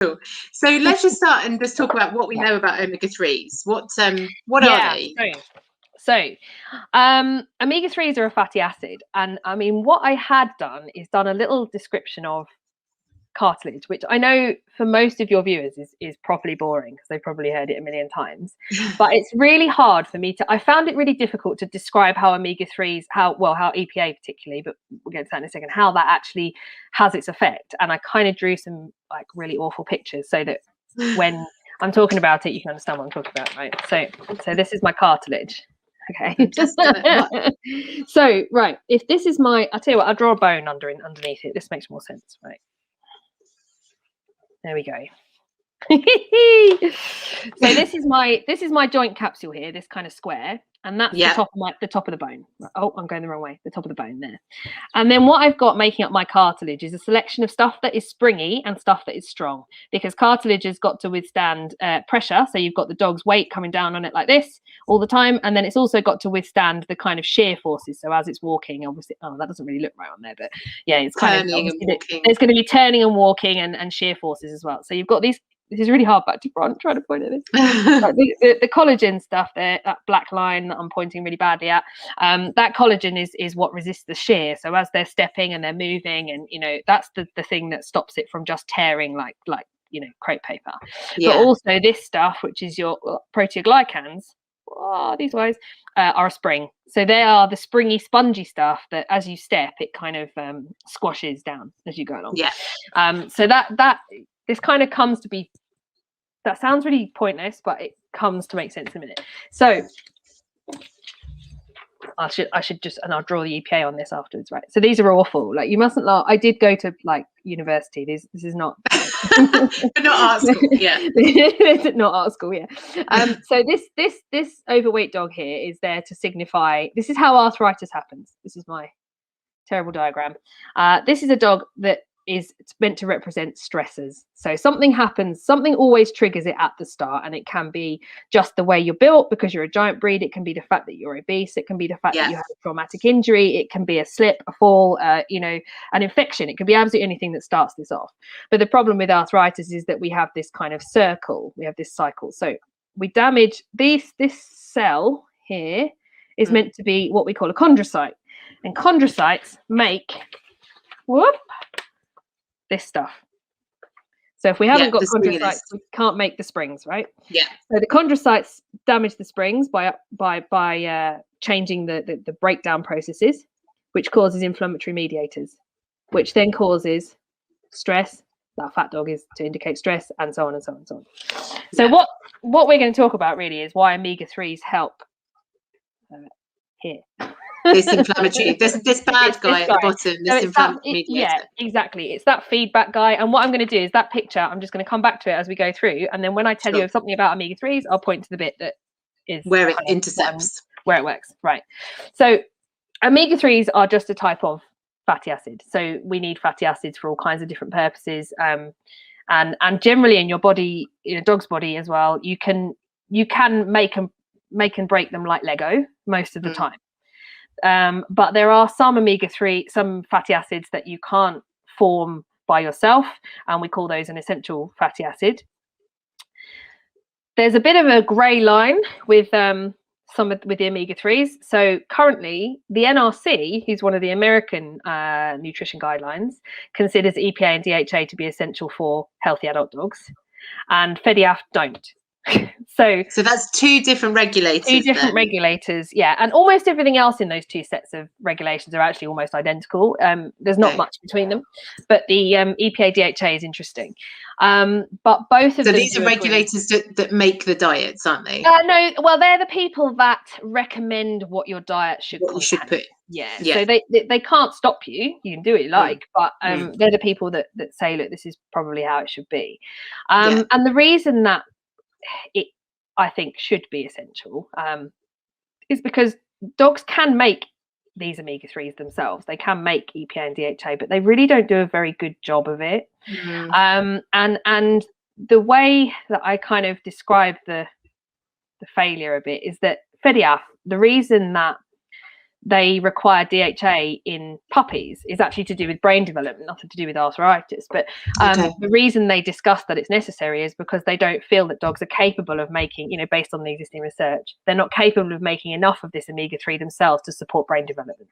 Cool. So let's just start and just talk about what we know about omega-3s. What are they? So omega-3s are a fatty acid, and I mean, what I had done is done a little description of cartilage, which I know for most of your viewers is properly boring because they've probably heard it a million times, but it's really hard for me I found it really difficult to describe how omega-3s, how EPA particularly, but we'll get to that in a second, how that actually has its effect. And I kind of drew some like really awful pictures so that when I'm talking about it, you can understand what I'm talking about, right? So this is my cartilage. Okay. So right, if this is I'll tell you what, I'll draw a bone underneath it. This makes more sense, right? There we go. So this is my joint capsule here, this kind of square, and that's the top of the bone. Oh, I'm going the wrong way. The top of the bone there. And then what I've got making up my cartilage is a selection of stuff that is springy and stuff that is strong, because cartilage has got to withstand pressure. So you've got the dog's weight coming down on it like this all the time, and then it's also got to withstand the kind of shear forces. So as it's walking, obviously, that doesn't really look right on there, but yeah, it's kind turning and walking. There's going to be turning and walking and shear forces as well. So you've got these. This is really hard back to front, trying to point at this. Like the collagen stuff there, that black line that I'm pointing really badly at, that collagen is what resists the shear. So as they're stepping and they're moving, and that's the thing that stops it from just tearing like crepe paper. But also this stuff, which is your proteoglycans, these guys are a spring. So they are the springy, spongy stuff that as you step, it kind of squashes down as you go along. So that this kind of comes to be, that sounds really pointless, but it comes to make sense in a minute. So I should just, and I'll draw the EPA on this afterwards, right? So these are awful. Like, you mustn't laugh. I did go to like university. This is not not art school. Yeah. Not art school. Yeah. So this overweight dog here is there to signify, this is how arthritis happens. This is my terrible diagram. This is a dog that is meant to represent stressors. So something happens, something always triggers it at the start, and it can be just the way you're built because you're a giant breed. It can be the fact that you're obese. It can be the fact that you have a traumatic injury. It can be a slip, a fall, an infection. It can be absolutely anything that starts this off. But the problem with arthritis is that we have this kind of circle. We have this cycle. So we damage this cell here is meant to be what we call a chondrocyte, and chondrocytes make this stuff. So if we haven't got chondrocytes, we can't make the springs, right? Yeah. So the chondrocytes damage the springs by changing the breakdown processes, which causes inflammatory mediators, which then causes stress. That fat dog is to indicate stress, and so on and so on and so on. So what we're going to talk about really is why omega-3s help here. This inflammatory, this bad guy at the bottom, this inflammatory mediator. Yeah, exactly. It's that feedback guy. And what I'm going to do is that picture, I'm just going to come back to it as we go through. And then when I tell you something about omega-3s, I'll point to the bit that is where it intercepts. Where it works. Right. So omega-3s are just a type of fatty acid. So we need fatty acids for all kinds of different purposes. And generally in your body, in a dog's body as well, you can make and break them like Lego most of the time. But there are some some fatty acids that you can't form by yourself, and we call those an essential fatty acid. There's a bit of a grey line with the omega-3s. So currently, the NRC, who's one of the American nutrition guidelines, considers EPA and DHA to be essential for healthy adult dogs, and FEDIAF don't. So that's two different regulators. Regulators, yeah, and almost everything else in those two sets of regulations are actually almost identical. There's not much between them, but the EPA DHA is interesting. But both of them. So these are regulators that make the diets, aren't they? No, well, they're the people that recommend what your diet should contain. You should put. Yeah. So they can't stop you. You can do what you like, but they're the people that say, look, this is probably how it should be. And the reason that it, I think, should be essential is because dogs can make these omega-3s themselves. They can make EPA and DHA, but they really don't do a very good job of it. And the way that I kind of describe the failure a bit is that FEDIAF, the reason that they require DHA in puppies is actually to do with brain development, nothing to do with arthritis. But the reason they discuss that it's necessary is because they don't feel that dogs are capable of making, based on the existing research, they're not capable of making enough of this omega-3 themselves to support brain development.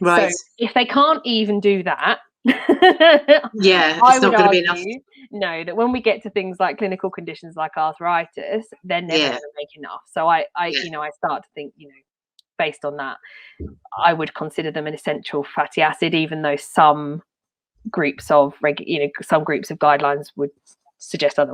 Right. So if they can't even do that, it's not going to be enough. No, that when we get to things like clinical conditions like arthritis, they're never going to make enough. So I start to think, based on that, I would consider them an essential fatty acid, even though some groups of guidelines would suggest otherwise.